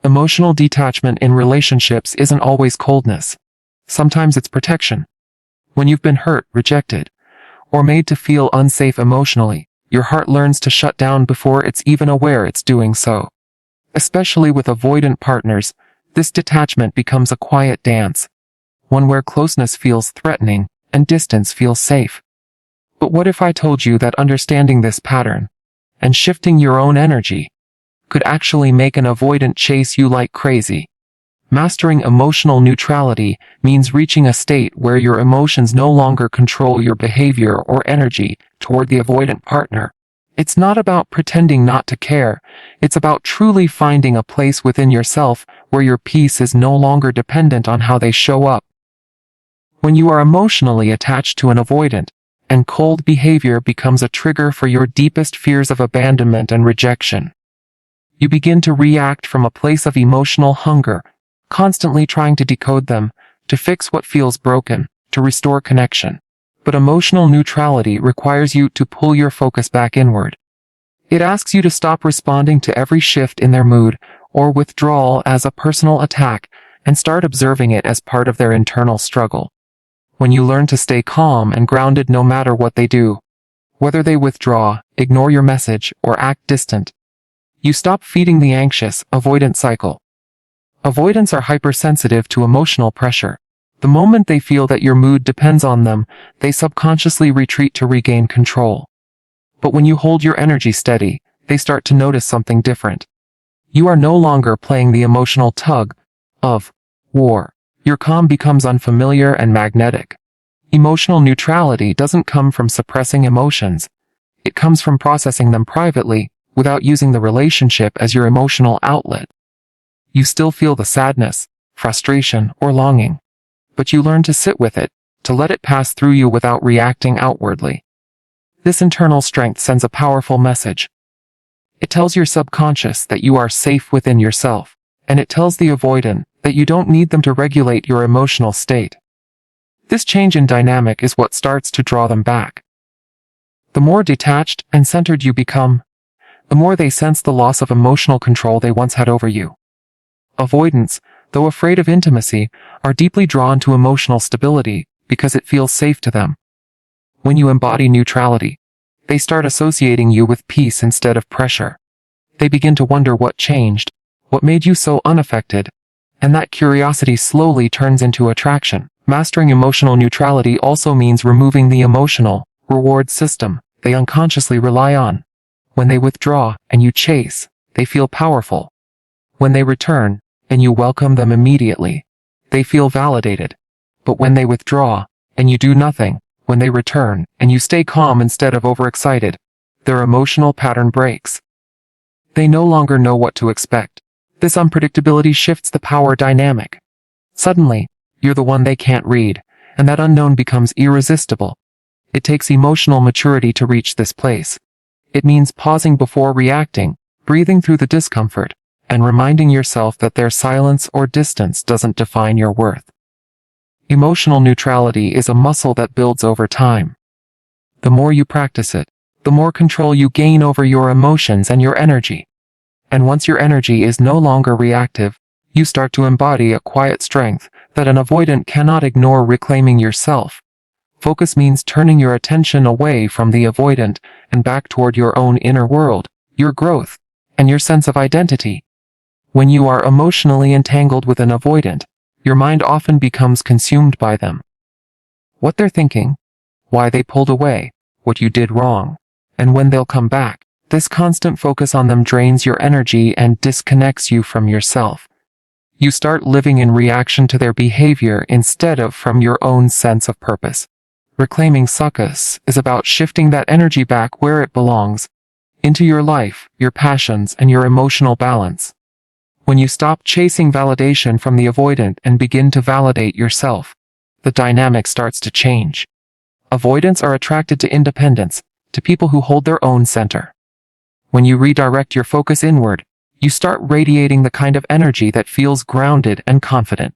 Emotional detachment in relationships isn't always coldness. Sometimes it's protection. When you've been hurt, rejected, or made to feel unsafe emotionally, your heart learns to shut down before it's even aware it's doing so. Especially with avoidant partners, this detachment becomes a quiet dance, one where closeness feels threatening and distance feels safe. But what if I told you that understanding this pattern, and shifting your own energy, could actually make an avoidant chase you like crazy? Mastering emotional neutrality means reaching a state where your emotions no longer control your behavior or energy toward the avoidant partner. It's not about pretending not to care. It's about truly finding a place within yourself where your peace is no longer dependent on how they show up. When you are emotionally attached to an avoidant, and cold behavior becomes a trigger for your deepest fears of abandonment and rejection, you begin to react from a place of emotional hunger, constantly trying to decode them, to fix what feels broken, to restore connection. But emotional neutrality requires you to pull your focus back inward. It asks you to stop responding to every shift in their mood or withdrawal as a personal attack and start observing it as part of their internal struggle. When you learn to stay calm and grounded no matter what they do, whether they withdraw, ignore your message, or act distant, you stop feeding the anxious, avoidant cycle. Avoidants are hypersensitive to emotional pressure. The moment they feel that your mood depends on them, they subconsciously retreat to regain control. But when you hold your energy steady, they start to notice something different. You are no longer playing the emotional tug of war. Your calm becomes unfamiliar and magnetic. Emotional neutrality doesn't come from suppressing emotions. It comes from processing them privately, without using the relationship as your emotional outlet. You still feel the sadness, frustration, or longing, but you learn to sit with it, to let it pass through you without reacting outwardly. This internal strength sends a powerful message. It tells your subconscious that you are safe within yourself, and it tells the avoidant that you don't need them to regulate your emotional state. This change in dynamic is what starts to draw them back. The more detached and centered you become, the more they sense the loss of emotional control they once had over you. Avoidants, though afraid of intimacy, are deeply drawn to emotional stability because it feels safe to them. When you embody neutrality, they start associating you with peace instead of pressure. They begin to wonder what changed, what made you so unaffected, and that curiosity slowly turns into attraction. Mastering emotional neutrality also means removing the emotional reward system they unconsciously rely on. When they withdraw and you chase, they feel powerful. When they return, and you welcome them immediately, they feel validated. But when they withdraw, and you do nothing, when they return, and you stay calm instead of overexcited, their emotional pattern breaks. They no longer know what to expect. This unpredictability shifts the power dynamic. Suddenly, you're the one they can't read, and that unknown becomes irresistible. It takes emotional maturity to reach this place. It means pausing before reacting, breathing through the discomfort, and reminding yourself that their silence or distance doesn't define your worth. Emotional neutrality is a muscle that builds over time. The more you practice it, the more control you gain over your emotions and your energy. And once your energy is no longer reactive, you start to embody a quiet strength that an avoidant cannot ignore. Reclaiming yourself. Focus means turning your attention away from the avoidant and back toward your own inner world, your growth, and your sense of identity. When you are emotionally entangled with an avoidant, your mind often becomes consumed by them. What they're thinking, why they pulled away, what you did wrong, and when they'll come back. This constant focus on them drains your energy and disconnects you from yourself. You start living in reaction to their behavior instead of from your own sense of purpose. Reclaiming success is about shifting that energy back where it belongs, into your life, your passions, and your emotional balance. When you stop chasing validation from the avoidant and begin to validate yourself, the dynamic starts to change. Avoidants are attracted to independence, to people who hold their own center. When you redirect your focus inward, you start radiating the kind of energy that feels grounded and confident.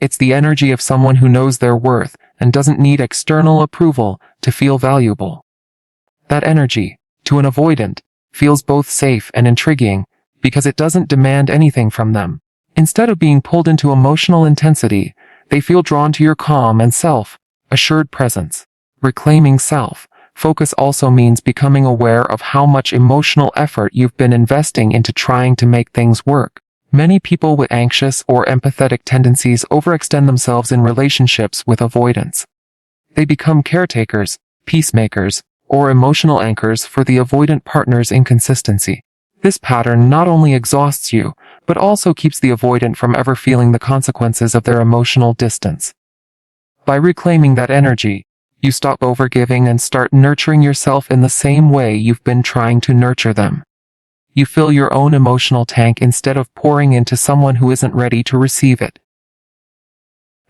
It's the energy of someone who knows their worth and doesn't need external approval to feel valuable. That energy, to an avoidant, feels both safe and intriguing because it doesn't demand anything from them. Instead of being pulled into emotional intensity, they feel drawn to your calm and self-assured presence. Reclaiming self-focus also means becoming aware of how much emotional effort you've been investing into trying to make things work. Many people with anxious or empathetic tendencies overextend themselves in relationships with avoidance. They become caretakers, peacemakers, or emotional anchors for the avoidant partner's inconsistency. This pattern not only exhausts you, but also keeps the avoidant from ever feeling the consequences of their emotional distance. By reclaiming that energy, you stop overgiving and start nurturing yourself in the same way you've been trying to nurture them. You fill your own emotional tank instead of pouring into someone who isn't ready to receive it.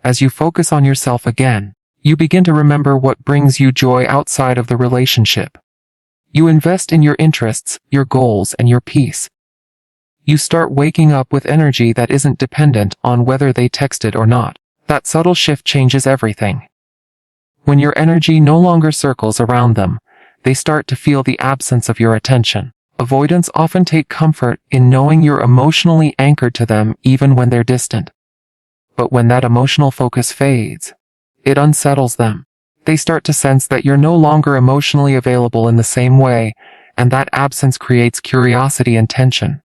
As you focus on yourself again, you begin to remember what brings you joy outside of the relationship. You invest in your interests, your goals, and your peace. You start waking up with energy that isn't dependent on whether they texted or not. That subtle shift changes everything. When your energy no longer circles around them, they start to feel the absence of your attention. Avoidants often take comfort in knowing you're emotionally anchored to them even when they're distant. But when that emotional focus fades, it unsettles them. They start to sense that you're no longer emotionally available in the same way, and that absence creates curiosity and tension.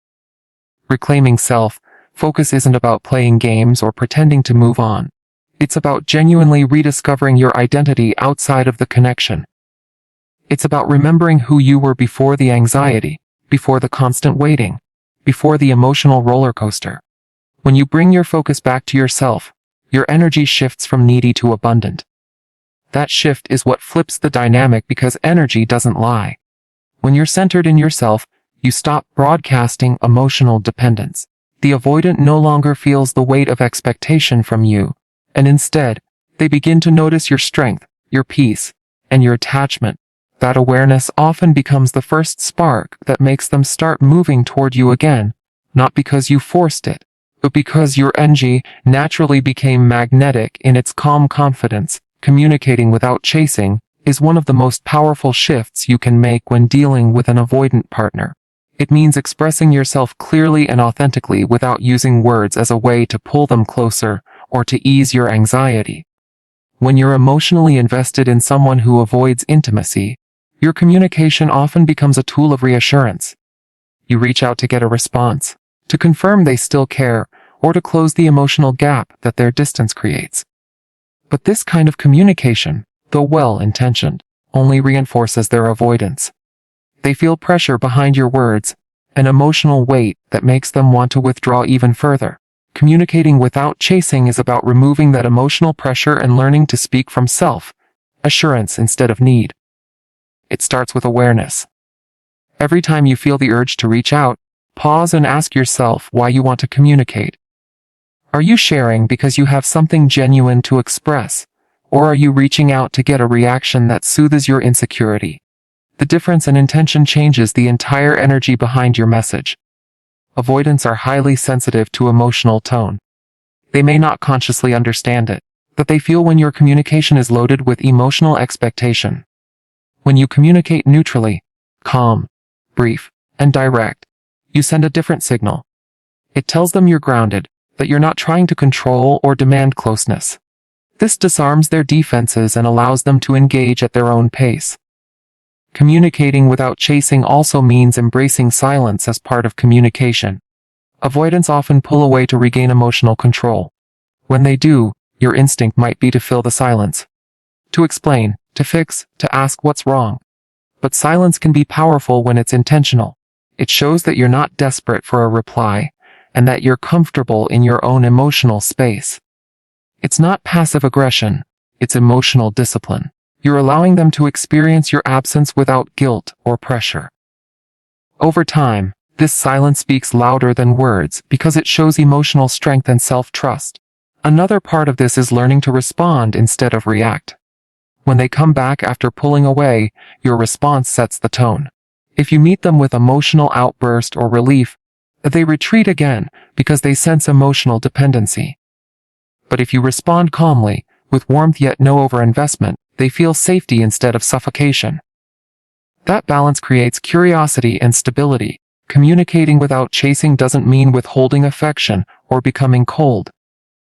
Reclaiming self-focus isn't about playing games or pretending to move on. It's about genuinely rediscovering your identity outside of the connection. It's about remembering who you were before the anxiety, before the constant waiting, before the emotional roller coaster. When you bring your focus back to yourself, your energy shifts from needy to abundant. That shift is what flips the dynamic because energy doesn't lie. When you're centered in yourself, you stop broadcasting emotional dependence. The avoidant no longer feels the weight of expectation from you, and instead, they begin to notice your strength, your peace, and your attachment. That awareness often becomes the first spark that makes them start moving toward you again, not because you forced it, but because your energy naturally became magnetic in its calm confidence. Communicating without chasing is one of the most powerful shifts you can make when dealing with an avoidant partner. It means expressing yourself clearly and authentically without using words as a way to pull them closer or to ease your anxiety. When you're emotionally invested in someone who avoids intimacy, your communication often becomes a tool of reassurance. You reach out to get a response, to confirm they still care, or to close the emotional gap that their distance creates. But this kind of communication, though well-intentioned, only reinforces their avoidance. They feel pressure behind your words, an emotional weight that makes them want to withdraw even further. Communicating without chasing is about removing that emotional pressure and learning to speak from self-assurance instead of need. It starts with awareness. Every time you feel the urge to reach out, pause and ask yourself why you want to communicate. Are you sharing because you have something genuine to express, or are you reaching out to get a reaction that soothes your insecurity? The difference in intention changes the entire energy behind your message. Avoidants are highly sensitive to emotional tone. They may not consciously understand it, but they feel when your communication is loaded with emotional expectation. When you communicate neutrally, calm, brief, and direct, you send a different signal. It tells them you're grounded, that you're not trying to control or demand closeness. This disarms their defenses and allows them to engage at their own pace. Communicating without chasing also means embracing silence as part of communication. Avoidants often pull away to regain emotional control. When they do, your instinct might be to fill the silence. To explain, to fix, to ask what's wrong. But silence can be powerful when it's intentional. It shows that you're not desperate for a reply, and that you're comfortable in your own emotional space. It's not passive aggression, it's emotional discipline. You're allowing them to experience your absence without guilt or pressure. Over time, this silence speaks louder than words because it shows emotional strength and self-trust. Another part of this is learning to respond instead of react. When they come back after pulling away, your response sets the tone. If you meet them with emotional outburst or relief, they retreat again because they sense emotional dependency. But if you respond calmly, with warmth yet no overinvestment, they feel safety instead of suffocation. That balance creates curiosity and stability. Communicating without chasing doesn't mean withholding affection or becoming cold.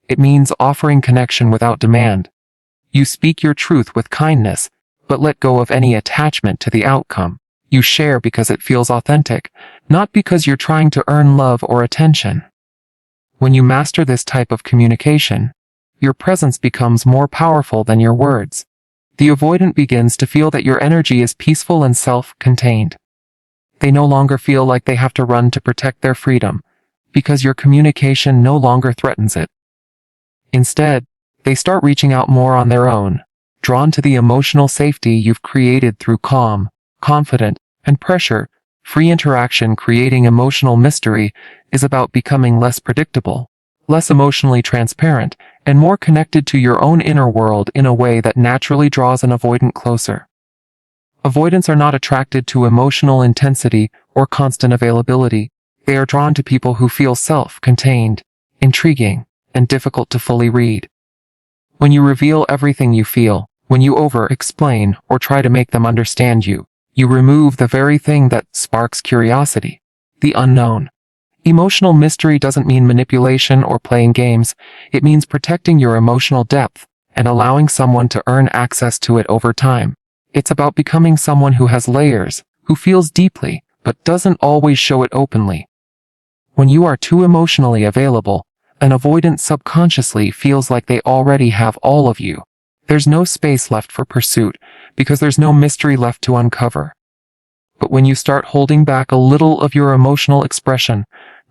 It means offering connection without demand. You speak your truth with kindness, but let go of any attachment to the outcome. You share because it feels authentic, not because you're trying to earn love or attention. When you master this type of communication, your presence becomes more powerful than your words. The avoidant begins to feel that your energy is peaceful and self-contained. They no longer feel like they have to run to protect their freedom, because your communication no longer threatens it. Instead, they start reaching out more on their own, drawn to the emotional safety you've created through calm, confident, and pressure-free interaction. Creating emotional mystery is about becoming less predictable, less emotionally transparent, and more connected to your own inner world in a way that naturally draws an avoidant closer. Avoidants are not attracted to emotional intensity or constant availability. They are drawn to people who feel self-contained, intriguing, and difficult to fully read. When you reveal everything you feel, when you over-explain or try to make them understand you, you remove the very thing that sparks curiosity, the unknown. Emotional mystery doesn't mean manipulation or playing games. It means protecting your emotional depth and allowing someone to earn access to it over time. It's about becoming someone who has layers, who feels deeply, but doesn't always show it openly. When you are too emotionally available, an avoidant subconsciously feels like they already have all of you. There's no space left for pursuit, because there's no mystery left to uncover. But when you start holding back a little of your emotional expression,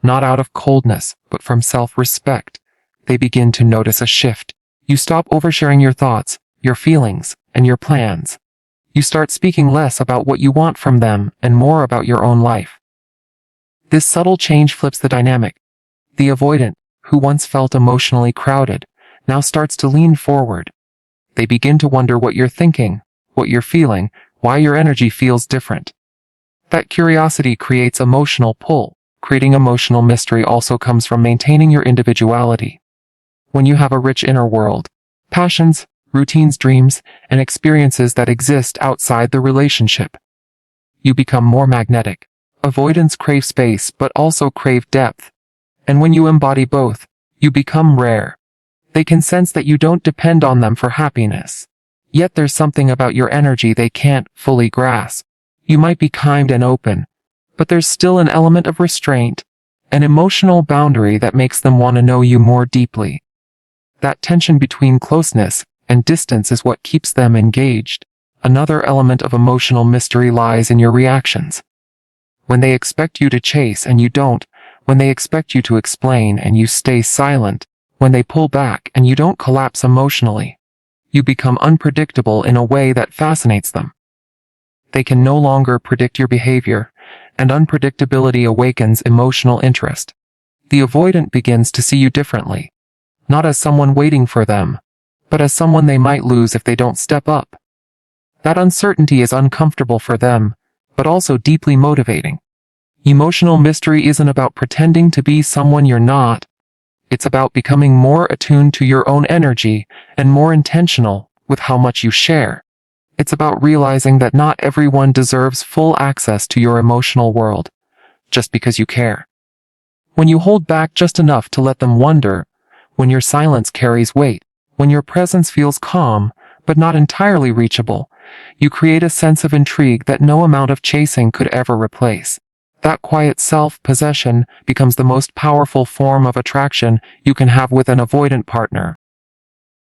not out of coldness, but from self-respect, they begin to notice a shift. You stop oversharing your thoughts, your feelings, and your plans. You start speaking less about what you want from them and more about your own life. This subtle change flips the dynamic. The avoidant, who once felt emotionally crowded, now starts to lean forward. They begin to wonder what you're thinking, what you're feeling, why your energy feels different. That curiosity creates emotional pull. Creating emotional mystery also comes from maintaining your individuality. When you have a rich inner world, passions, routines, dreams, and experiences that exist outside the relationship, you become more magnetic. Avoidants crave space but also crave depth. And when you embody both, you become rare. They can sense that you don't depend on them for happiness. Yet there's something about your energy they can't fully grasp. You might be kind and open, but there's still an element of restraint, an emotional boundary that makes them want to know you more deeply. That tension between closeness and distance is what keeps them engaged. Another element of emotional mystery lies in your reactions. When they expect you to chase and you don't, when they expect you to explain and you stay silent, when they pull back and you don't collapse emotionally, you become unpredictable in a way that fascinates them. They can no longer predict your behavior, and unpredictability awakens emotional interest. The avoidant begins to see you differently, not as someone waiting for them, but as someone they might lose if they don't step up. That uncertainty is uncomfortable for them, but also deeply motivating. Emotional mystery isn't about pretending to be someone you're not. It's about becoming more attuned to your own energy and more intentional with how much you share. It's about realizing that not everyone deserves full access to your emotional world, just because you care. When you hold back just enough to let them wonder, when your silence carries weight, when your presence feels calm, but not entirely reachable, you create a sense of intrigue that no amount of chasing could ever replace. That quiet self-possession becomes the most powerful form of attraction you can have with an avoidant partner.